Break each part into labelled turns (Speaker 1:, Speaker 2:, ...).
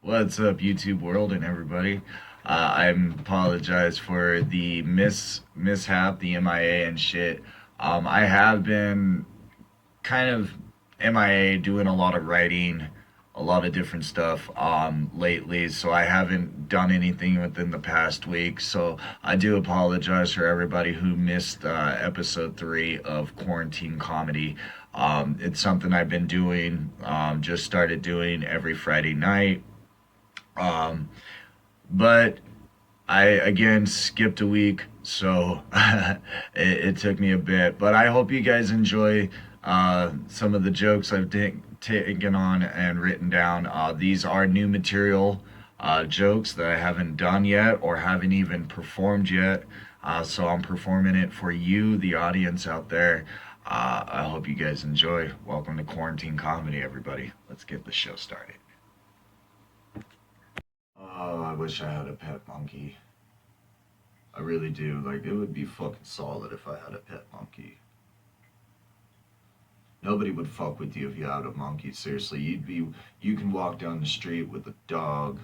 Speaker 1: What's up, YouTube world and everybody? I apologize for the mishap, the MIA and shit. I have been kind of MIA doing a lot of writing, a lot of different stuff lately, so I haven't done anything within the past week. So I do apologize for everybody who missed episode 3 of Quarantine Comedy. It's something I've been doing, just started doing every Friday night. Um, but I again skipped a week, so it took me a bit. But I hope you guys enjoy some of the jokes I've taken on and written down. These are new material jokes that I haven't done yet or haven't even performed yet. So I'm performing it for you, the audience out there. I hope you guys enjoy. Welcome to Quarantine Comedy, everybody. Let's get the show started. Oh, I wish I had a pet monkey. I really do. Like, it would be fucking solid if I had a pet monkey. Nobody would fuck with you if you had a monkey. Seriously, you can walk down the street with a dog,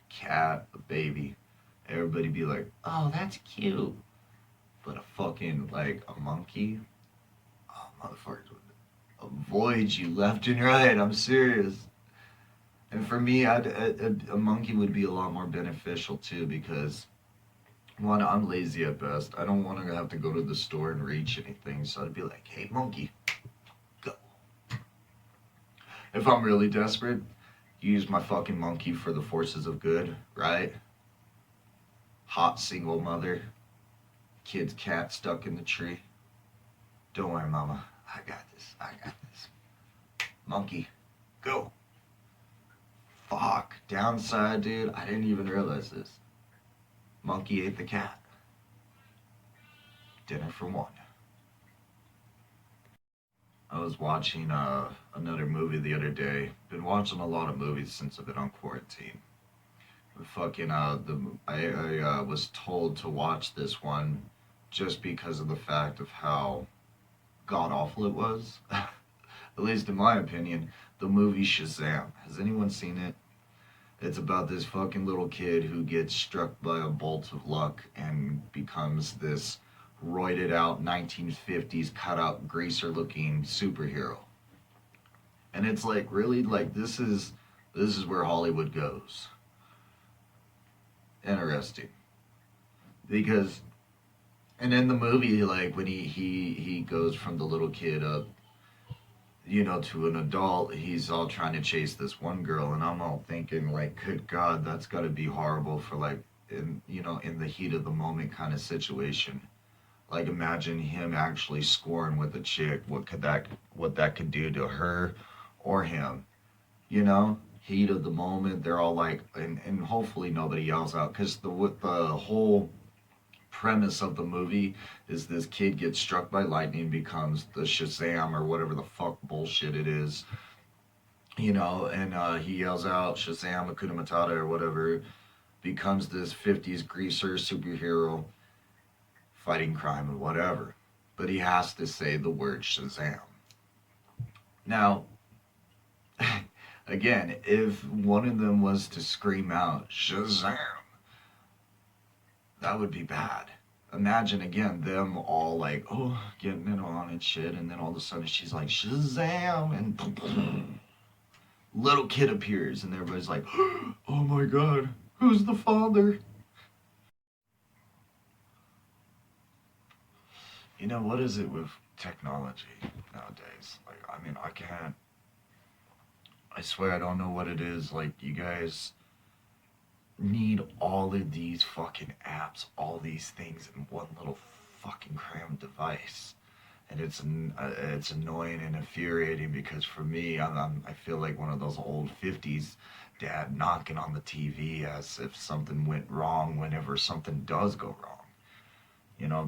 Speaker 1: cat, a baby. Everybody be like, oh, that's cute. But a fucking, like, a monkey? Oh, motherfuckers would avoid you left and right. I'm serious. And for me, a monkey would be a lot more beneficial too because, one, I'm lazy at best. I don't want to have to go to the store and reach anything, so I'd be like, hey, monkey, go. If I'm really desperate, use my fucking monkey for the forces of good, right? Hot single mother, kid's cat stuck in the tree. Don't worry, mama. I got this. Monkey, go. Fuck. Downside, dude, I didn't even realize this. Monkey ate the cat. Dinner for one. I was watching another movie the other day. Been watching a lot of movies since I've been on quarantine. I was told to watch this one just because of the fact of how god awful it was. At least in my opinion, the movie Shazam. Has anyone seen it? It's about this fucking little kid who gets struck by a bolt of luck and becomes this roided out 1950s cut out greaser looking superhero. And it's like, really, like, this is where Hollywood goes. Interesting. Because and in the movie, like, when he goes from the little kid up, to an adult, he's all trying to chase this one girl, and I'm all thinking, like, good God, that's got to be horrible for, like, in the heat of the moment kind of situation. Like, imagine him actually scoring with a chick. What that could do to her or him, Heat of the moment, they're all like, and hopefully nobody yells out, because the whole premise of the movie is this kid gets struck by lightning, becomes the Shazam or whatever the fuck bullshit it is, and he yells out Shazam, Hakuna Matata or whatever, becomes this 50s greaser superhero fighting crime and whatever. But he has to say the word Shazam. Now, again, if one of them was to scream out Shazam, that would be bad. Imagine again them all like, oh, getting it on and shit, and then all of a sudden she's like Shazam, and little kid appears, and everybody's like, oh my God, who's the father? What is it with technology nowadays? Like, I mean, I swear I don't know what it is. Like, you guys need all of these fucking apps, all these things in one little fucking crammed device, and it's annoying and infuriating because for me, I feel like one of those old '50s dad knocking on the TV as if something went wrong whenever something does go wrong.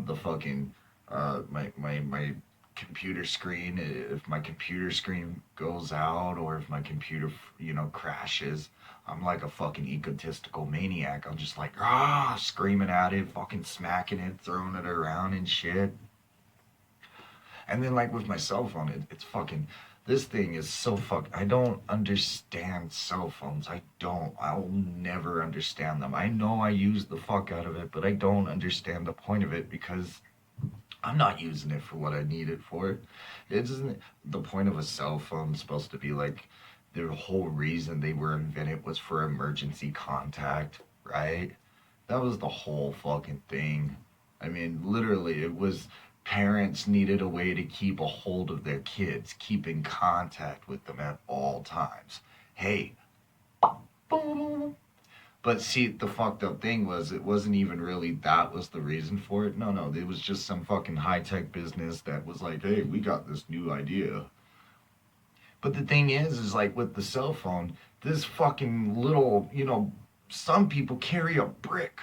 Speaker 1: The fucking my computer screen, if my computer screen goes out or if my computer crashes, I'm like a fucking egotistical maniac. I'm just like screaming at it, fucking smacking it, throwing it around and shit. And then, like, with my cell phone, it's fucking This thing is so I don't understand cell phones. I don't. I'll never understand them. I know I use the fuck out of it, but I don't understand the point of it because I'm not using it for what I need it for. It isn't the point of a cell phone supposed to be like the whole reason they were invented was for emergency contact, right? That was the whole fucking thing. I mean, literally, it was parents needed a way to keep a hold of their kids, keep in contact with them at all times. Hey, boom. But see, the fucked up thing was it wasn't even really that was the reason for it. No, no, it was just some fucking high tech business that was like, hey, we got this new idea. But the thing is like with the cell phone, this fucking little, some people carry a brick.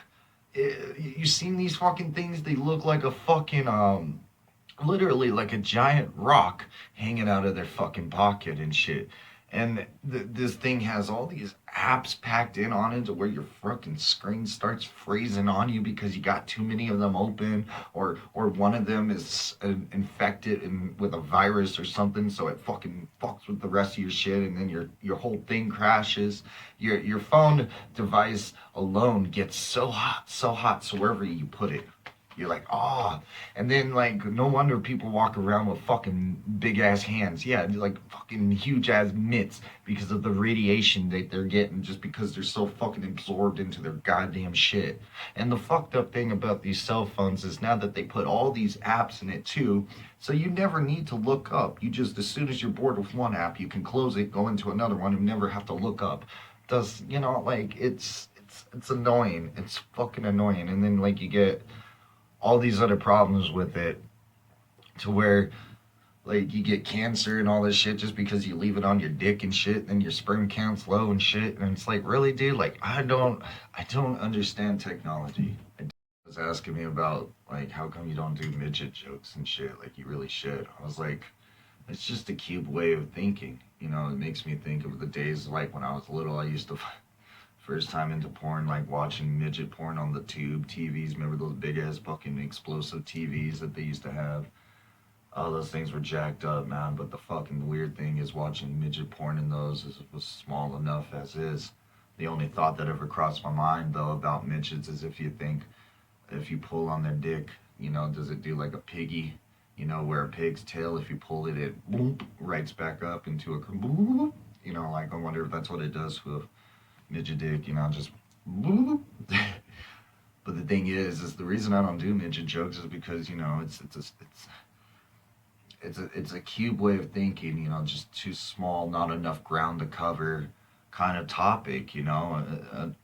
Speaker 1: You seen these fucking things? They look like a fucking literally like a giant rock hanging out of their fucking pocket and shit. And this thing has all these apps packed in on it to where your fucking screen starts freezing on you because you got too many of them open, or one of them is infected with a virus or something, so it fucking fucks with the rest of your shit, and then your whole thing crashes. Your phone device alone gets so hot, so wherever you put it, you're like, oh. And then, like, no wonder people walk around with fucking big ass hands. Yeah, like fucking huge ass mitts because of the radiation that they're getting just because they're so fucking absorbed into their goddamn shit. And the fucked up thing about these cell phones is now that they put all these apps in it too, so you never need to look up. You just, as soon as you're bored with one app, you can close it, go into another one, and never have to look up. Does, like, it's annoying. It's fucking annoying. And then, like, you get all these other problems with it to where like you get cancer and all this shit just because you leave it on your dick and shit and your sperm count's low and shit, and it's like, really, dude? Like, I don't understand technology. Was asking me about like how come you don't do midget jokes and shit, like you really should. I was like, it's just a cute way of thinking, it makes me think of the days like when I was little. I used to first time into porn, like watching midget porn on the tube TVs. Remember those big ass fucking explosive TVs that they used to have? Oh, those things were jacked up, man. But the fucking weird thing is watching midget porn in those was small enough as is. The only thought that ever crossed my mind, though, about midgets is if you think, if you pull on their dick, does it do like a piggy? Where a pig's tail, if you pull it, it boop, rights back up into a boop. Like I wonder if that's what it does with midget dick, just boop. But the thing is the reason I don't do midget jokes is because it's a cube way of thinking, just too small, not enough ground to cover kind of topic,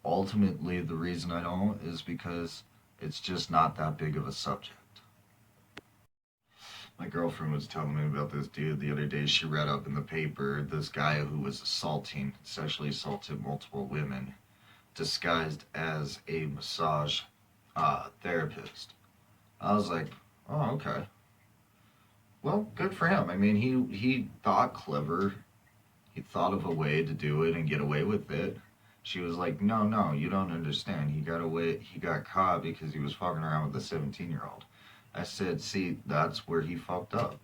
Speaker 1: ultimately the reason I don't is because it's just not that big of a subject. My girlfriend was telling me about this dude the other day. She read up in the paper this guy who was sexually assaulted multiple women, disguised as a massage therapist. I was like, oh, okay. Well, good for him. I mean, he thought clever. He thought of a way to do it and get away with it. She was like, no, you don't understand. He got caught because he was fucking around with a 17-year-old. I said, see, that's where he fucked up.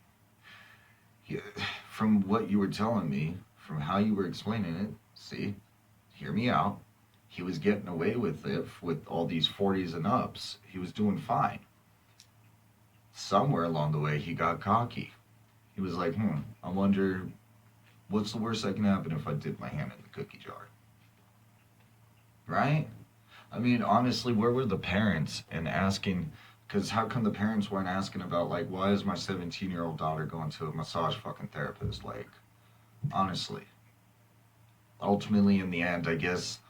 Speaker 1: From what you were telling me, from how you were explaining it, see, hear me out. He was getting away with it with all these 40s and ups. He was doing fine. Somewhere along the way, he got cocky. He was like, I wonder what's the worst that can happen if I dip my hand in the cookie jar? Right? I mean, honestly, where were the parents and asking? Because how come the parents weren't asking about, like, why is my 17-year-old daughter going to a massage fucking therapist? Like, honestly. Ultimately, in the end, I guess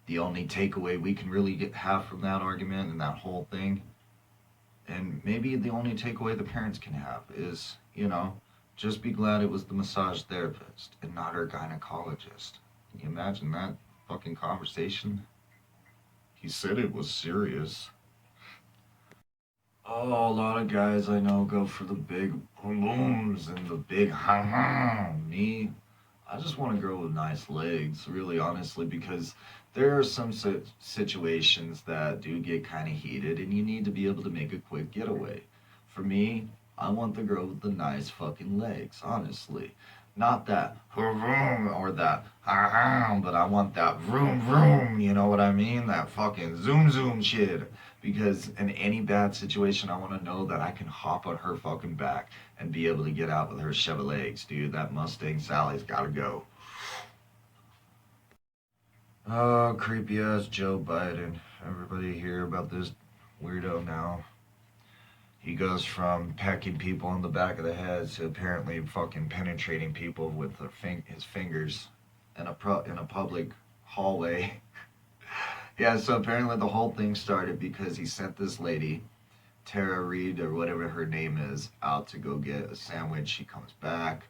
Speaker 1: the only takeaway we can really have from that argument and that whole thing, and maybe the only takeaway the parents can have is, just be glad it was the massage therapist and not her gynecologist. Can you imagine that fucking conversation? He said it was serious. Oh, a lot of guys I know go for the big balloons and the big ha. Me, I just want a girl with nice legs, really honestly, because there are some situations that do get kind of heated and you need to be able to make a quick getaway. For me, I want the girl with the nice fucking legs, honestly. Not that vroom or that but I want that vroom vroom, you know what I mean? That fucking zoom zoom shit. Because in any bad situation, I want to know that I can hop on her fucking back and be able to get out with her Chevrolets, dude. That Mustang Sally's gotta go. Oh, creepy ass Joe Biden. Everybody hear about this weirdo now? He goes from pecking people on the back of the head to apparently fucking penetrating people with his fingers in a public hallway. Yeah, so apparently the whole thing started because he sent this lady, Tara Reid or whatever her name is, out to go get a sandwich. She comes back.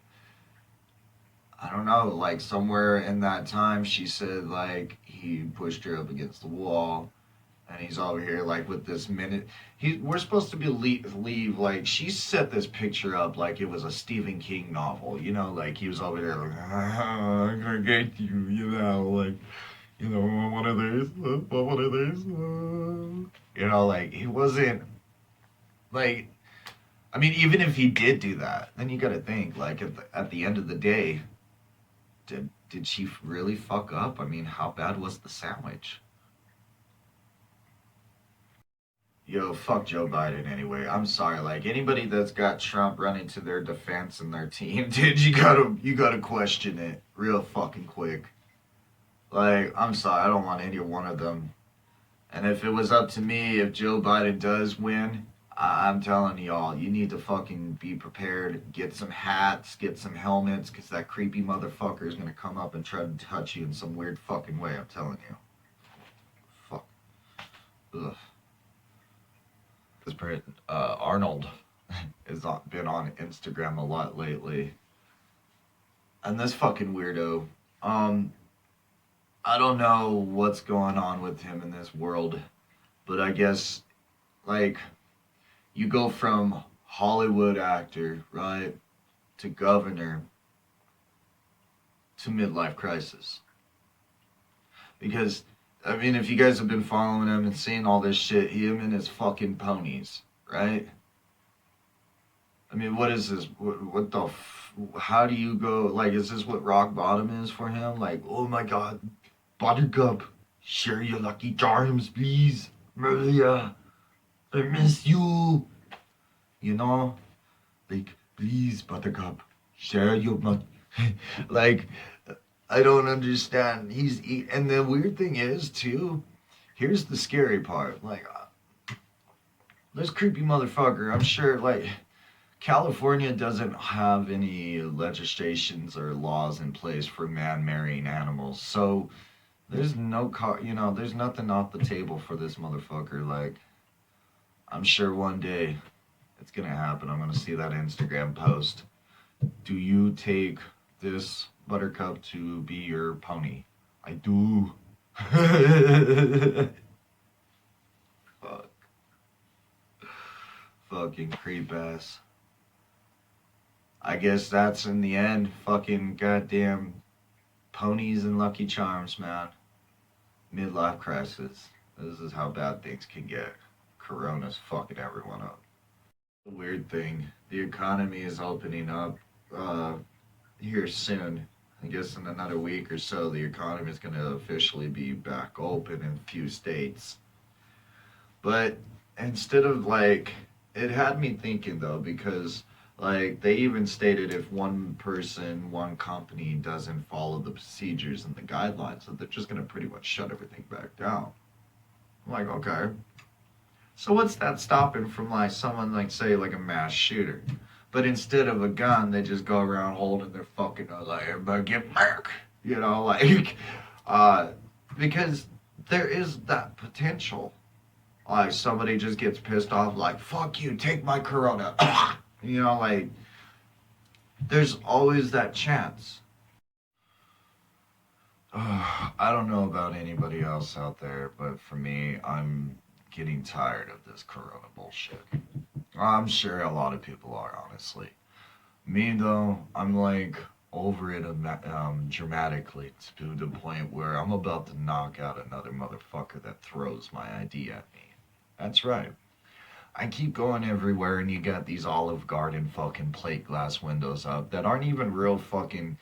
Speaker 1: I don't know, like somewhere in that time she said like he pushed her up against the wall. And he's over here like with this minute. We're supposed to be leave like she set this picture up like it was a Stephen King novel, you know, like he was over there like I'm gonna get you, you know, like you know one of these, one of these, you know, like he wasn't like. I mean, even if he did do that, then you got to think like at the end of the day, did she really fuck up? I mean, how bad was the sandwich? Yo, fuck Joe Biden anyway. I'm sorry. Like anybody that's got Trump running to their defense and their team, dude, you gotta question it real fucking quick. Like, I'm sorry, I don't want any one of them. And if it was up to me, if Joe Biden does win, I'm telling y'all, you need to fucking be prepared. Get some hats, get some helmets, because that creepy motherfucker is gonna come up and try to touch you in some weird fucking way. I'm telling you. Fuck. Ugh. Arnold has been on Instagram a lot lately, and this fucking weirdo. I don't know what's going on with him in this world, but I guess like you go from Hollywood actor, right, to governor to midlife crisis. Because I mean, if you guys have been following him and seeing all this shit, him and his fucking ponies, right? I mean, what is this? What the? How do you go? Like, is this what rock bottom is for him? Like, oh my God, Buttercup, share your lucky charms, please, Maria. I miss you. You know, like, please, Buttercup, share your like. I don't understand. And the weird thing is too. Here's the scary part. Like, this creepy motherfucker. I'm sure. Like, California doesn't have any legislations or laws in place for man marrying animals. So there's no there's nothing off the table for this motherfucker. Like, I'm sure one day it's gonna happen. I'm gonna see that Instagram post. Do you take this Buttercup to be your pony? I do. Fuck. Fucking creep ass. I guess that's in the end fucking goddamn ponies and Lucky Charms, man. Midlife crisis. This is how bad things can get. Corona's fucking everyone up. The weird thing, the economy is opening up here soon. I guess in another week or so, the economy is going to officially be back open in a few states. But instead of like, it had me thinking though, because like they even stated if one person, one company doesn't follow the procedures and the guidelines, that they're just going to pretty much shut everything back down. I'm like, okay. So what's that stopping from like someone like say like a mass shooter? But instead of a gun, they just go around holding their fucking like everybody get back, you know, like because there is that potential. Like somebody just gets pissed off, like fuck you, take my Corona, you know, like there's always that chance. I don't know about anybody else out there, but for me, I'm getting tired of this Corona bullshit. I'm sure a lot of people are, honestly. Me, though, I'm like over it dramatically to the point where I'm about to knock out another motherfucker that throws my ID at me. That's right. I keep going everywhere and you got these Olive Garden fucking plate glass windows up that aren't even real fucking,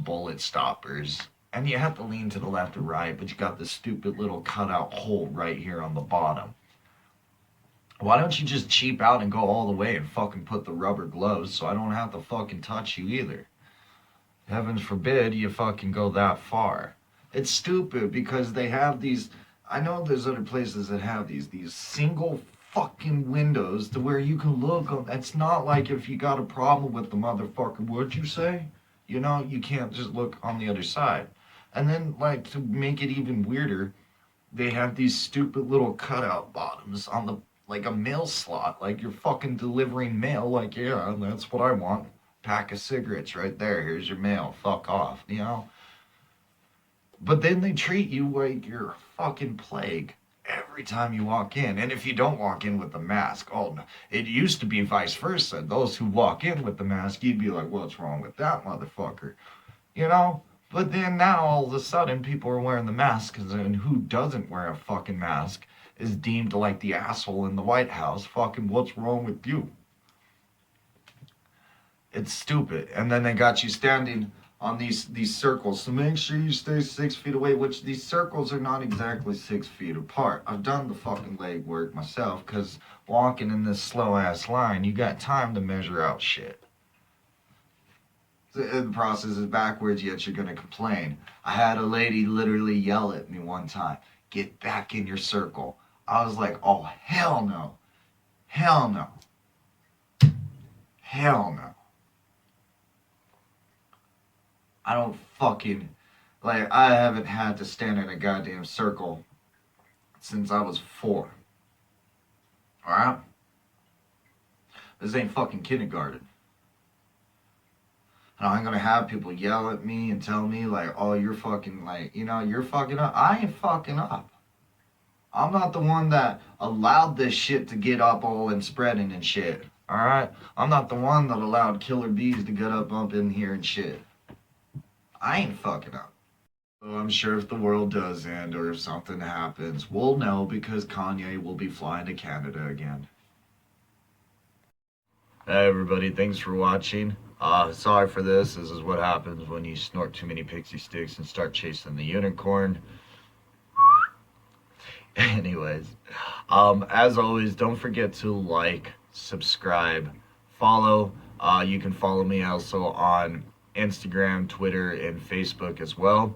Speaker 1: bullet stoppers. And you have to lean to the left or right, but you got this stupid little cutout hole right here on the bottom. Why don't you just cheap out and go all the way and fucking put the rubber gloves so I don't have to fucking touch you either? Heavens forbid you fucking go that far. It's stupid because they have these. I know there's other places that have these single fucking windows to where you can look. It's not like if you got a problem with the motherfucker, what'd you say? You can't just look on the other side. And then, like, to make it even weirder, they have these stupid little cutout bottoms on the, like a mail slot, like you're fucking delivering mail. Like, yeah, that's what I want. Pack of cigarettes right there. Here's your mail. Fuck off, But then they treat you like you're a fucking plague every time you walk in. And if you don't walk in with the mask, oh, no. It used to be vice versa. Those who walk in with the mask, you'd be like, what's wrong with that motherfucker? But then now all of a sudden people are wearing the masks, and who doesn't wear a fucking mask is deemed like the asshole in the White House. Fucking what's wrong with you? It's stupid. And then they got you standing on these circles. So make sure you stay 6 feet away, which these circles are not exactly 6 feet apart. I've done the fucking leg work myself, because walking in this slow ass line, you got time to measure out shit. The process is backwards, yet you're gonna complain. I had a lady literally yell at me one time, "Get back in your circle." I was like, oh, hell no. Hell no. Hell no. I don't fucking, I haven't had to stand in a goddamn circle since I was 4. Alright? This ain't fucking kindergarten. And I'm gonna have people yell at me and tell me, like, oh, you're fucking, you're fucking up. I ain't fucking up. I'm not the one that allowed this shit to get up all and spreading and shit. Alright? I'm not the one that allowed killer bees to get up in here and shit. I ain't fucking up. So I'm sure if the world does end or if something happens, we'll know because Kanye will be flying to Canada again. Hey everybody, thanks for watching. Sorry for this. This is what happens when you snort too many pixie sticks and start chasing the unicorn. Anyways, as always, don't forget to like, subscribe, follow. You can follow me also on Instagram, Twitter, and Facebook as well,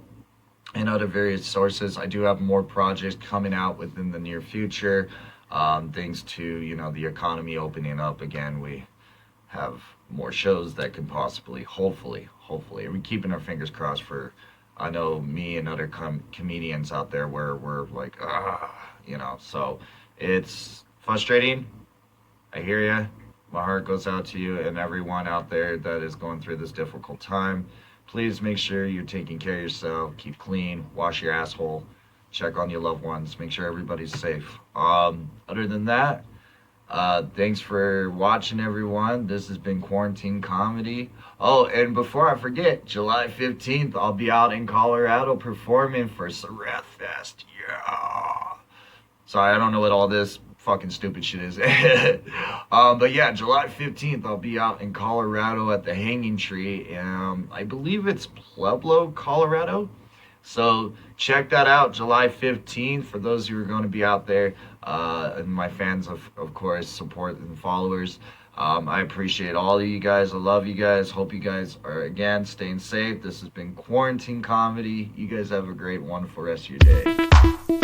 Speaker 1: and other various sources. I do have more projects coming out within the near future. Thanks to, the economy opening up again, we have more shows that could possibly, hopefully, we're keeping our fingers crossed for, I know me and other comedians out there where we're like, so it's frustrating. I hear you. My heart goes out to you and everyone out there that is going through this difficult time. Please make sure you're taking care of yourself. Keep clean. Wash your asshole. Check on your loved ones. Make sure everybody's safe. Other than that, thanks for watching, everyone. This has been Qarutine Comedy. Oh, and before I forget, July 15th, I'll be out in Colorado performing for Sarath Fest. Yeah. Sorry, I don't know what all this fucking stupid shit is. But yeah, July 15th, I'll be out in Colorado at the Hanging Tree. I believe it's Pueblo, Colorado. So check that out, July 15th, for those who are going to be out there. And my fans, of course, support and followers. I appreciate all of you guys. I love you guys. Hope you guys are, again, staying safe. This has been Qarutine Comedy. You guys have a great, wonderful rest of your day.